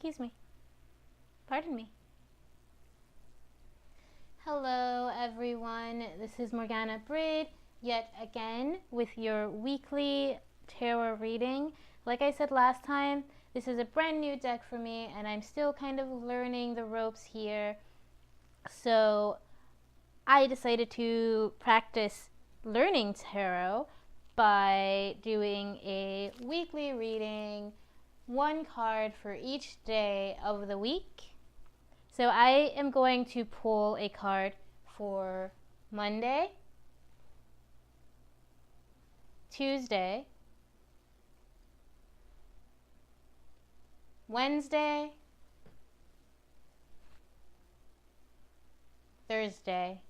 Excuse me. Pardon me. Hello everyone, this is Morgana Breed, yet again with your weekly tarot reading. Like I said last time, this is a brand new deck for me and I'm still kind of learning the ropes here. So I decided to practice learning tarot by doing a weekly reading, one card for each day of the week. So I am going to pull a card for Monday, Tuesday, Wednesday, Thursday,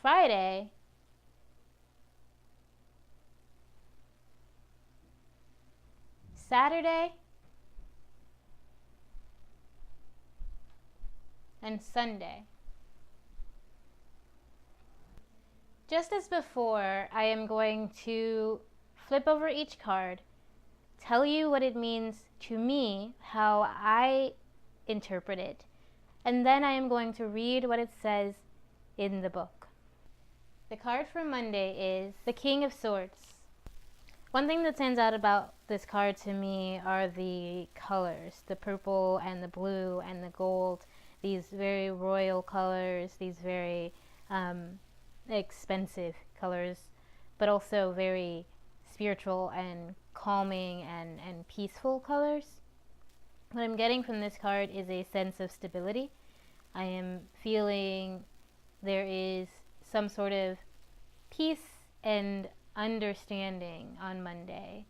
Friday, Saturday, and Sunday. Just as before, I am going to flip over each card, tell you what it means to me, how I interpret it, and then I am going to read what it says in the book. The card for Monday is the King of Swords. One thing that stands out about this card to me are the colors, the purple and the blue and the gold, these very royal colors, these very expensive colors, but also very spiritual and calming and peaceful colors. What I'm getting from this card is a sense of stability. I am feeling there is some sort of peace and understanding on Monday.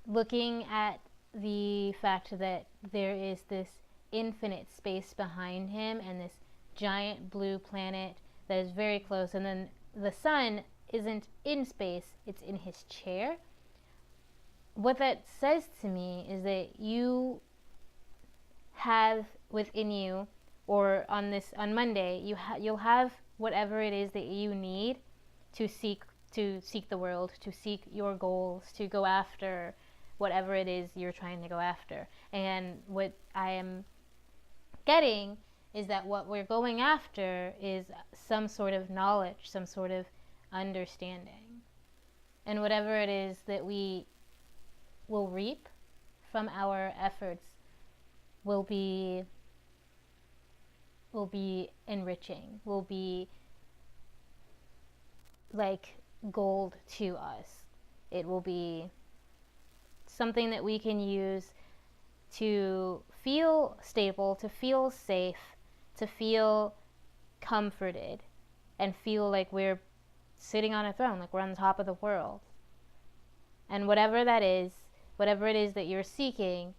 Looking at the fact that there is this infinite space behind him and this giant blue planet that is very close, and then the sun isn't in space, it's in his chair. What that says to me is that you have within you, or on Monday, you'll have whatever it is that you need to seek the world, to seek your goals, to go after whatever it is you're trying to go after. And what I am getting is that what we're going after is some sort of knowledge, some sort of understanding. And whatever it is that we will reap from our efforts will be enriching, will be like gold to us. It will be something that we can use to feel stable, to feel safe, to feel comforted, and feel like we're sitting on a throne, like we're on the top of the world. And whatever that is, whatever it is that you're seeking,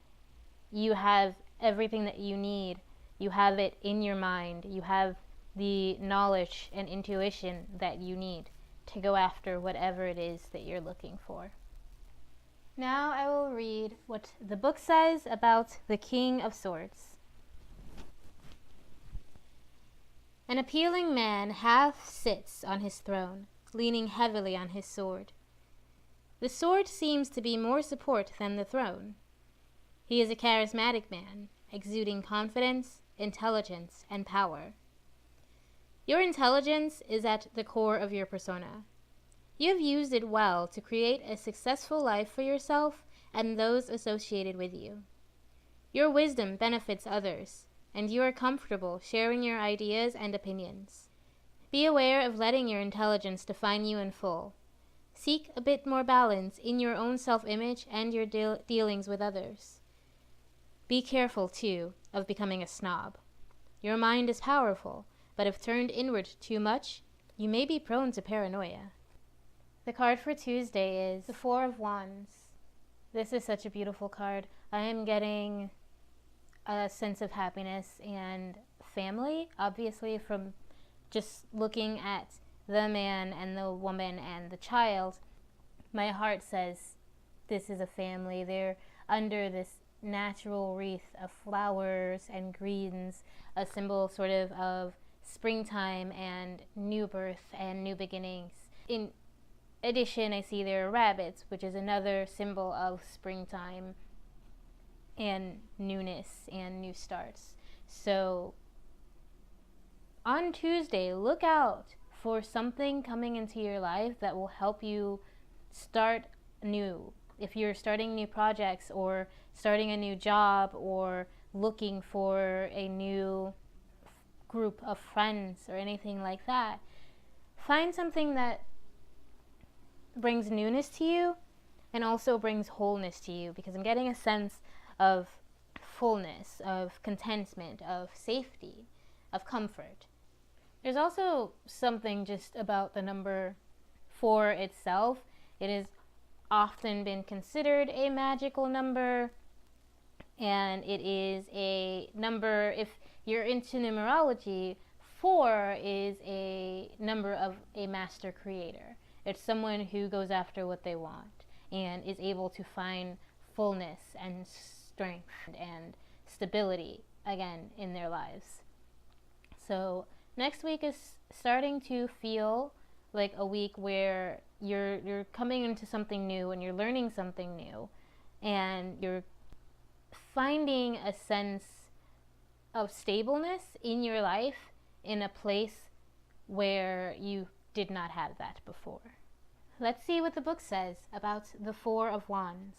you have everything that you need. You have it in your mind. You have the knowledge and intuition that you need to go after whatever it is that you're looking for. Now I will read what the book says about the King of Swords. An appealing man half sits on his throne, leaning heavily on his sword. The sword seems to be more support than the throne. He is a charismatic man, exuding confidence, intelligence, and power. Your intelligence is at the core of your persona. You have used it well to create a successful life for yourself and those associated with you. Your wisdom benefits others, and you are comfortable sharing your ideas and opinions. Be aware of letting your intelligence define you in full. Seek a bit more balance in your own self-image and your dealings with others. Be careful, too, of becoming a snob. Your mind is powerful, but if turned inward too much, you may be prone to paranoia. The card for Tuesday is the Four of Wands. This is such a beautiful card. I am getting a sense of happiness and family, obviously, from just looking at the man and the woman and the child. My heart says this is a family. They're under this natural wreath of flowers and greens, a symbol sort of springtime and new birth and new beginnings. In addition, I see there are rabbits, which is another symbol of springtime and newness and new starts. So on Tuesday, look out for something coming into your life that will help you start new. If you're starting new projects or starting a new job or looking for a new group of friends or anything like that, find something that brings newness to you and also brings wholeness to you, because I'm getting a sense of fullness, of contentment, of safety, of comfort. There's also something just about the number 4 itself. It has often been considered a magical number, and it is a number, if you're into numerology, 4 is a number of a master creator. It's someone who goes after what they want and is able to find fullness and strength and stability again in their lives. So next week is starting to feel like a week where you're coming into something new and you're learning something new, and you're finding a sense of stableness in your life in a place where you did not have that before. Let's see what the book says about the 4 of Wands.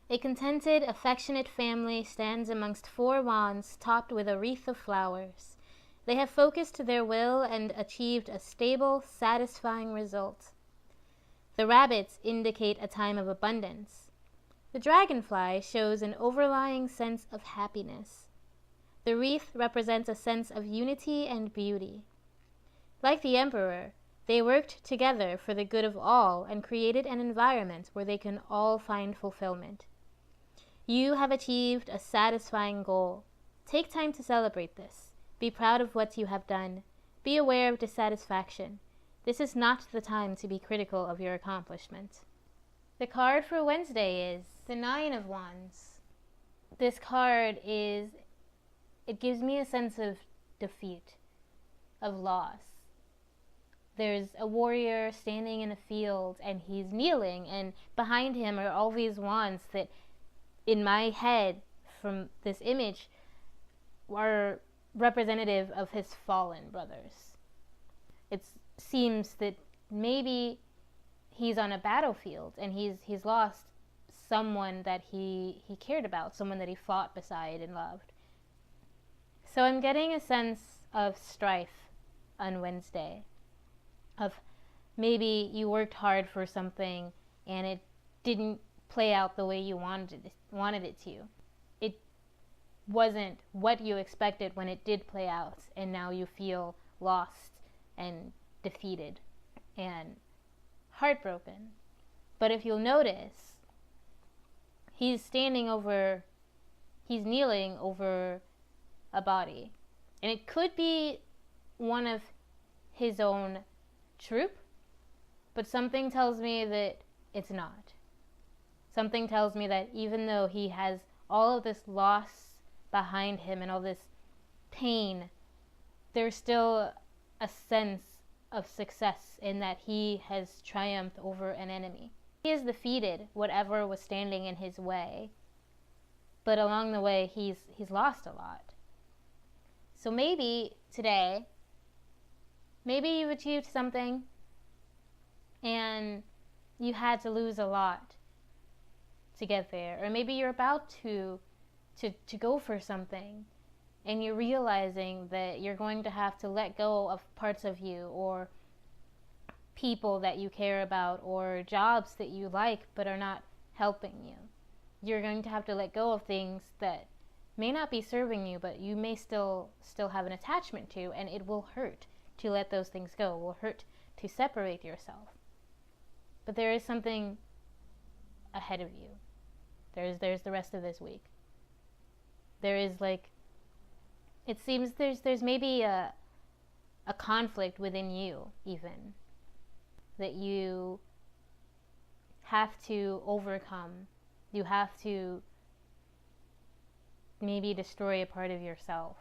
A contented, affectionate family stands amongst 4 wands topped with a wreath of flowers. They have focused their will and achieved a stable, satisfying result. The rabbits indicate a time of abundance. The dragonfly shows an overlying sense of happiness. The wreath represents a sense of unity and beauty. Like the emperor, they worked together for the good of all and created an environment where they can all find fulfillment. You have achieved a satisfying goal. Take time to celebrate this. Be proud of what you have done. Be aware of dissatisfaction. This is not the time to be critical of your accomplishment. The card for Wednesday is the 9 of Wands. This card it gives me a sense of defeat, of loss. There's a warrior standing in a field and he's kneeling, and behind him are all these wands that, in my head, from this image, are representative of his fallen brothers. It seems that maybe he's on a battlefield and he's lost someone that he cared about, someone that he fought beside and loved. So I'm getting a sense of strife on Wednesday, of maybe you worked hard for something and it didn't play out the way you wanted it to. It wasn't what you expected when it did play out, and now you feel lost and defeated and heartbroken. But if you'll notice, he's kneeling over a body, and it could be one of his own troop, but something tells me that it's not. Something tells me that even though he has all of this loss behind him and all this pain, there's still a sense of success in that he has triumphed over an enemy. He has defeated whatever was standing in his way, but along the way he's lost a lot. So maybe today, maybe you achieved something and you had to lose a lot to get there, or maybe you're about to go for something and you're realizing that you're going to have to let go of parts of you, or people that you care about, or jobs that you like but are not helping you. You're going to have to let go of things that may not be serving you, but you may still have an attachment to, and it will hurt to let those things go. It will hurt to separate yourself. But there is something ahead of you. There's the rest of this week. There is, like, it seems there's maybe a conflict within you, even, that you have to overcome. You have to maybe destroy a part of yourself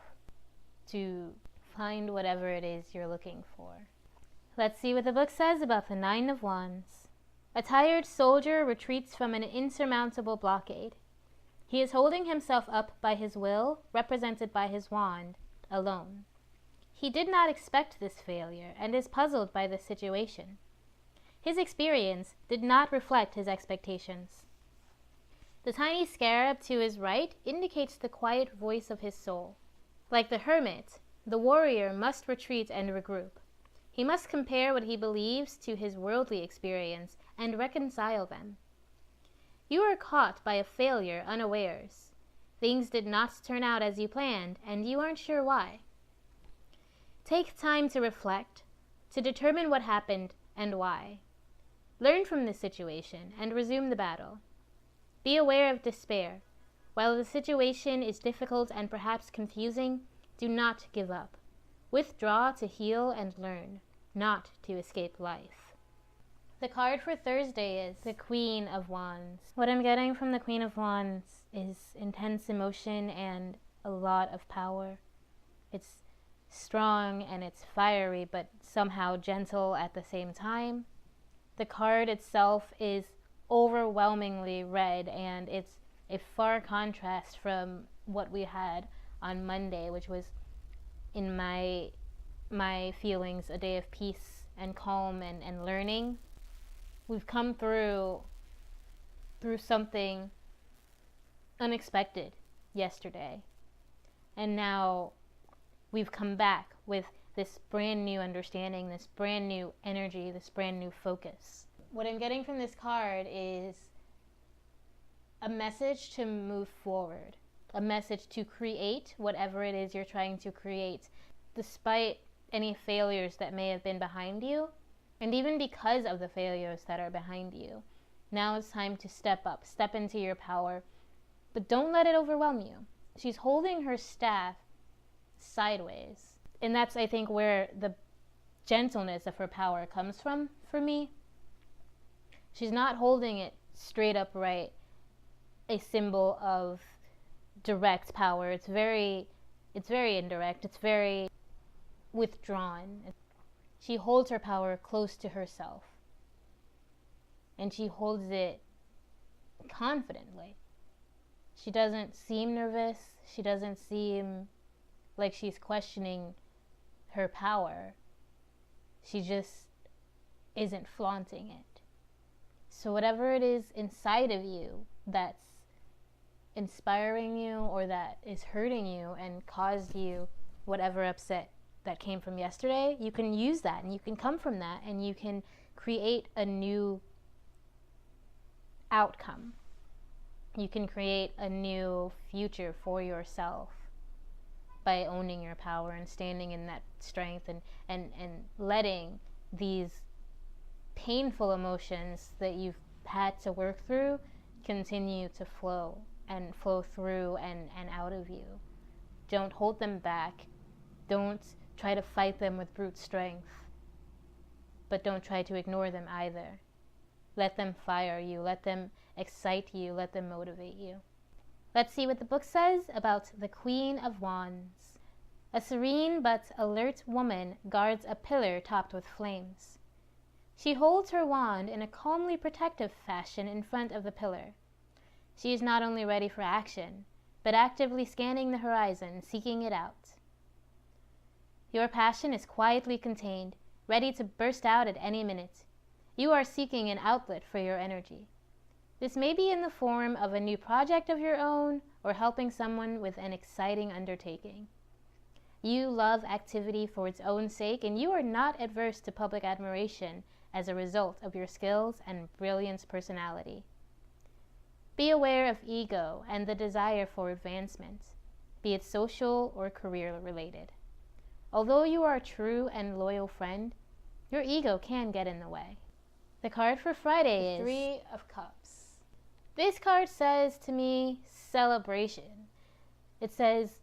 to find whatever it is you're looking for. Let's see what the book says about the Nine of Wands. A tired soldier retreats from an insurmountable blockade. He is holding himself up by his will, represented by his wand, alone. He did not expect this failure and is puzzled by this situation. His experience did not reflect his expectations. The tiny scarab to his right indicates the quiet voice of his soul. Like the hermit, the warrior must retreat and regroup. He must compare what he believes to his worldly experience and reconcile them. You are caught by a failure unawares. Things did not turn out as you planned, and you aren't sure why. Take time to reflect, to determine what happened and why. Learn from this situation and resume the battle. Be aware of despair. While the situation is difficult and perhaps confusing, do not give up. Withdraw to heal and learn, not to escape life. The card for Thursday is the Queen of Wands. What I'm getting from the Queen of Wands is intense emotion and a lot of power. It's strong and it's fiery, but somehow gentle at the same time. The card itself is overwhelmingly red, and it's a far contrast from what we had on Monday, which was, in my feelings, a day of peace and calm and learning. We've come through something unexpected yesterday, and now we've come back with this brand new understanding, this brand new energy, this brand new focus. What I'm getting from this card is a message to move forward, a message to create whatever it is you're trying to create, despite any failures that may have been behind you, and even because of the failures that are behind you. Now it's time to step up, step into your power, but don't let it overwhelm you. She's holding her staff sideways, and that's, I think, where the gentleness of her power comes from for me. She's not holding it straight upright, a symbol of direct power. It's very indirect. It's very withdrawn. She holds her power close to herself, and she holds it confidently. She doesn't seem nervous. She doesn't seem like she's questioning her power. She just isn't flaunting it. So whatever it is inside of you that's inspiring you or that is hurting you and caused you whatever upset that came from yesterday, you can use that and you can come from that and you can create a new outcome. You can create a new future for yourself by owning your power and standing in that strength and letting these painful emotions that you've had to work through continue to flow through and out of you. Don't hold them back. Don't try to fight them with brute strength, but don't try to ignore them either. Let them fire you, let them excite you, let them motivate you. Let's see what the book says about the Queen of Wands. A serene but alert woman guards a pillar topped with flames. She holds her wand in a calmly protective fashion in front of the pillar. She is not only ready for action, but actively scanning the horizon, seeking it out. Your passion is quietly contained, ready to burst out at any minute. You are seeking an outlet for your energy. This may be in the form of a new project of your own or helping someone with an exciting undertaking. You love activity for its own sake, and you are not adverse to public admiration as a result of your skills and brilliant personality. Be aware of ego and the desire for advancement, be it social or career related. Although you are a true and loyal friend, your ego can get in the way. The card for Friday is Three of Cups. This card says to me, celebration. It says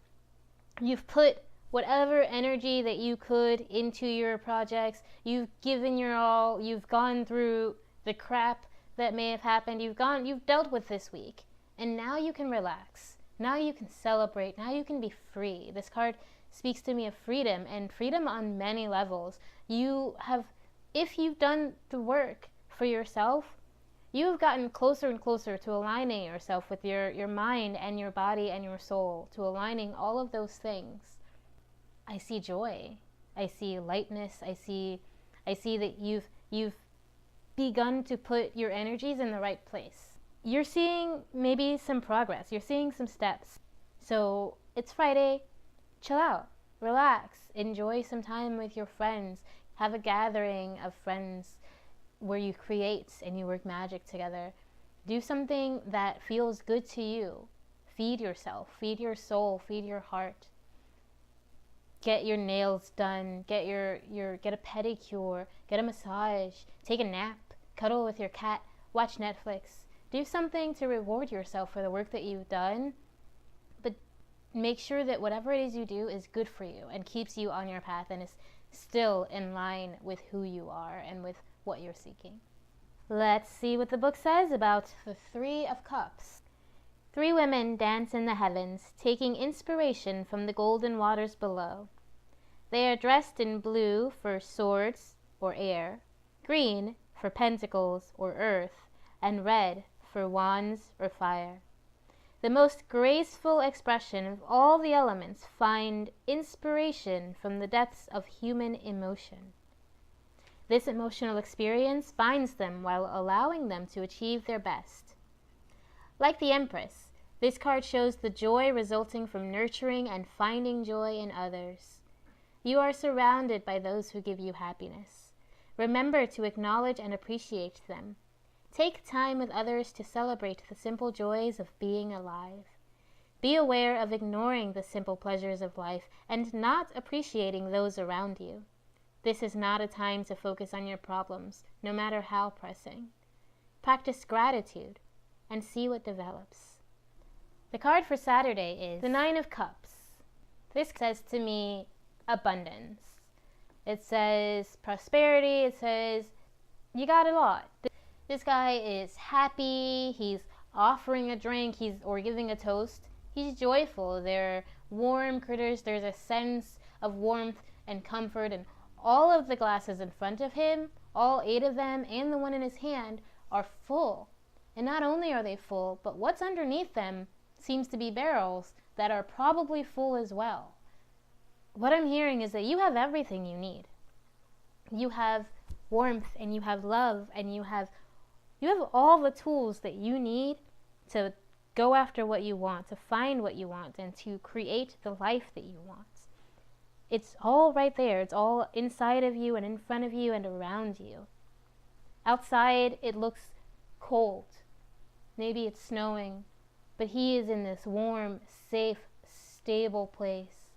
you've put whatever energy that you could into your projects. You've given your all. You've gone through the crap that may have happened. You've dealt with this week. And now you can relax. Now you can celebrate. Now you can be free. This card speaks to me of freedom, and freedom on many levels. You have if you've done the work for yourself, you've gotten closer and closer to aligning yourself with your mind and your body and your soul, to aligning all of those things. I see joy. I see lightness. I see that you've begun to put your energies in the right place. You're seeing maybe some progress. You're seeing some steps. So it's Friday. Chill out. Relax. Enjoy some time with your friends. Have a gathering of friends where you create and you work magic together. Do something that feels good to you. Feed yourself. Feed your soul. Feed your heart. Get your nails done. Get a pedicure. Get a massage. Take a nap. Cuddle with your cat. Watch Netflix. Do something to reward yourself for the work that you've done. But make sure that whatever it is you do is good for you and keeps you on your path and is still in line with who you are and with what you're seeking. Let's see what the book says about the Three of Cups. 3 women dance in the heavens, taking inspiration from the golden waters below. They are dressed in blue for swords or air, green for pentacles or earth, and red for wands or fire. The most graceful expression of all the elements find inspiration from the depths of human emotion. This emotional experience binds them while allowing them to achieve their best. Like the Empress, this card shows the joy resulting from nurturing and finding joy in others. You are surrounded by those who give you happiness. Remember to acknowledge and appreciate them. Take time with others to celebrate the simple joys of being alive. Be aware of ignoring the simple pleasures of life and not appreciating those around you. This is not a time to focus on your problems, no matter how pressing. Practice gratitude and see what develops. The card for Saturday is the 9 of Cups. This says to me abundance. It says prosperity. It says you got a lot. This guy is happy. He's offering a drink. Or giving a toast. He's joyful. They're warm critters. There's a sense of warmth and comfort, and all of the glasses in front of him, all 8 of them and the one in his hand, are full. And not only are they full, but what's underneath them seems to be barrels that are probably full as well. What I'm hearing is that you have everything you need. You have warmth and you have love and you have all the tools that you need to go after what you want, to find what you want, and to create the life that you want. It's all right there. It's all inside of you and in front of you and around you. Outside, it looks cold. Maybe it's snowing, but he is in this warm, safe, stable place.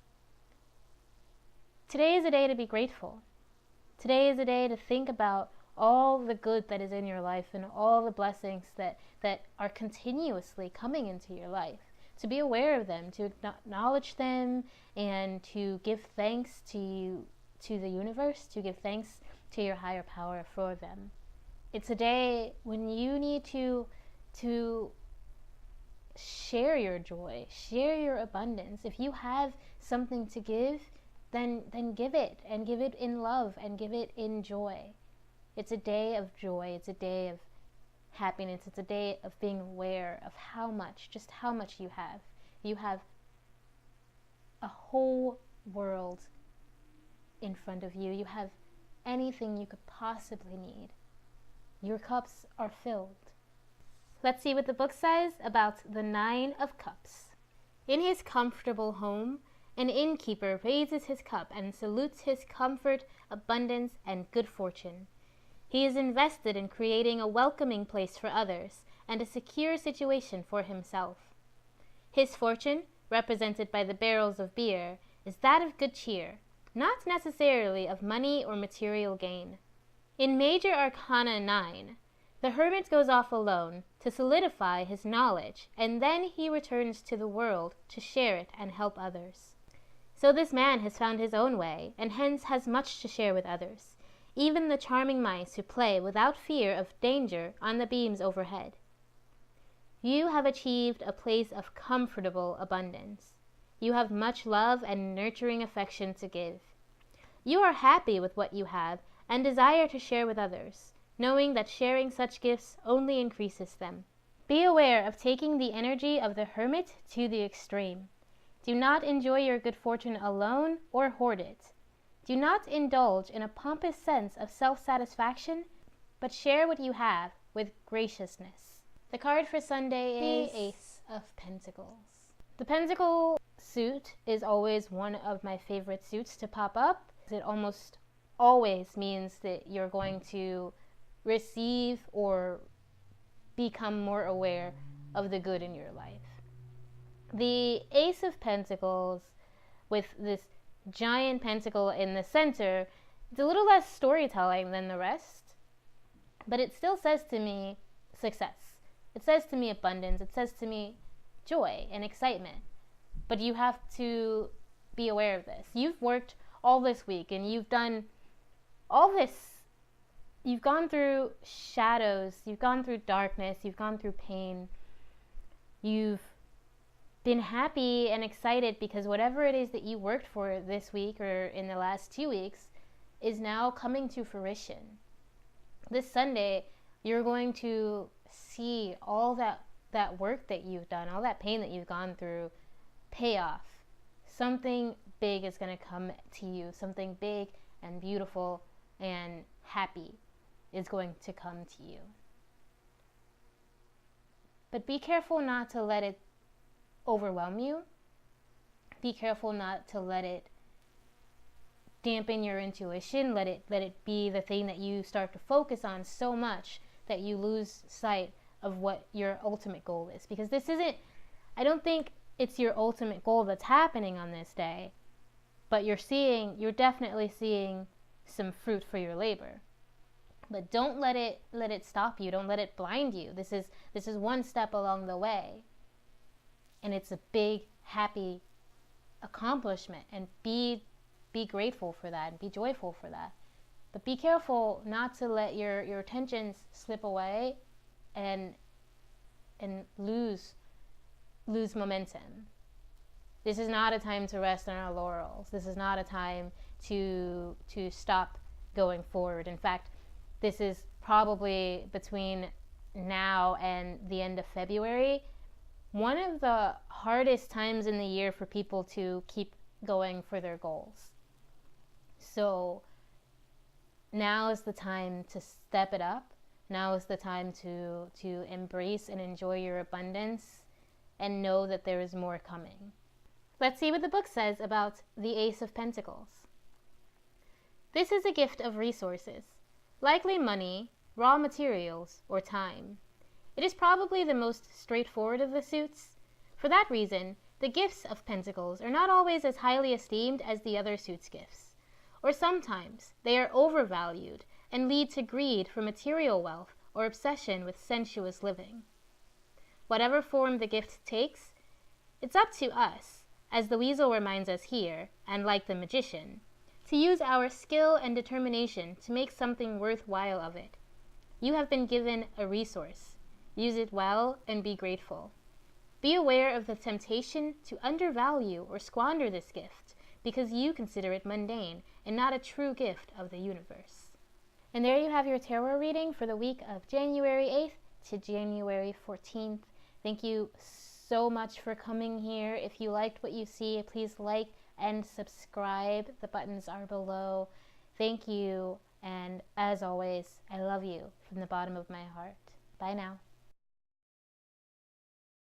Today is a day to be grateful. Today is a day to think about all the good that is in your life and all the blessings that are continuously coming into your life. To be aware of them, to acknowledge them, and to give thanks to the universe, to give thanks to your higher power for them. It's a day when you need to share your joy, share your abundance. If you have something to give, then give it, and give it in love, and give it in joy. It's a day of joy. It's a day of happiness. It's a day of being aware of just how much you have. You have a whole world in front of you. You have anything you could possibly need. Your cups are filled. Let's see what the book says about the 9 of Cups. In his comfortable home, an innkeeper raises his cup and salutes his comfort, abundance, and good fortune. He is invested in creating a welcoming place for others and a secure situation for himself. His fortune, represented by the barrels of beer, is that of good cheer, not necessarily of money or material gain. In Major Arcana 9, the hermit goes off alone to solidify his knowledge, and then he returns to the world to share it and help others. So this man has found his own way, and hence has much to share with others, even the charming mice who play without fear of danger on the beams overhead. You have achieved a place of comfortable abundance. You have much love and nurturing affection to give. You are happy with what you have, and desire to share with others, knowing that sharing such gifts only increases them. Be aware of taking the energy of the hermit to the extreme. Do not enjoy your good fortune alone or hoard it. Do not indulge in a pompous sense of self-satisfaction, but share what you have with graciousness. The card for Sunday is the Ace of Pentacles. The Pentacle suit is always one of my favorite suits to pop up. It almost always means that you're going to receive or become more aware of the good in your life. The Ace of Pentacles, with this giant pentacle in the center, it's a little less storytelling than the rest, but it still says to me success. It says to me abundance. It says to me joy and excitement. But you have to be aware of this. You've worked all this week and you've done all this. You've gone through shadows. You've gone through darkness. You've gone through pain. You've been happy and excited because whatever it is that you worked for this week or in the last 2 weeks is now coming to fruition. This Sunday, you're going to see all that work that you've done, all that pain that you've gone through, pay off. Something big is going to come to you. Something big and beautiful and happy is going to come to you. But be careful not to let it overwhelm you. Be careful not to let it dampen your intuition. Let it be the thing that you start to focus on so much that you lose sight of what your ultimate goal is. Because this isn't, I don't think it's your ultimate goal that's happening on this day, but you're definitely seeing some fruit for your labor. But don't let it stop you. Don't let it blind you. This is one step along the way. And it's a big, happy accomplishment. And be grateful for that and be joyful for that. But be careful not to let your attentions slip away and lose momentum. This is not a time to rest on our laurels. This is not a time to stop going forward. In fact, this is probably between now and the end of February, one of the hardest times in the year for people to keep going for their goals. So now is the time to step it up. Now is the time to embrace and enjoy your abundance and know that there is more coming. Let's see what the book says about the Ace of Pentacles. This is a gift of resources, likely money, raw materials, or time. It is probably the most straightforward of the suits. For that reason, the gifts of Pentacles are not always as highly esteemed as the other suits' gifts. Or sometimes they are overvalued and lead to greed for material wealth or obsession with sensuous living. Whatever form the gift takes, it's up to us, as the weasel reminds us here, and like the magician, to use our skill and determination to make something worthwhile of it. You have been given a resource. Use it well and be grateful. Be aware of the temptation to undervalue or squander this gift because you consider it mundane and not a true gift of the universe. And there you have your tarot reading for the week of January 8th to January 14th. Thank you so much for coming here. If you liked what you see, please like and subscribe. The buttons are below. Thank you, and as always, I love you from the bottom of my heart. Bye now.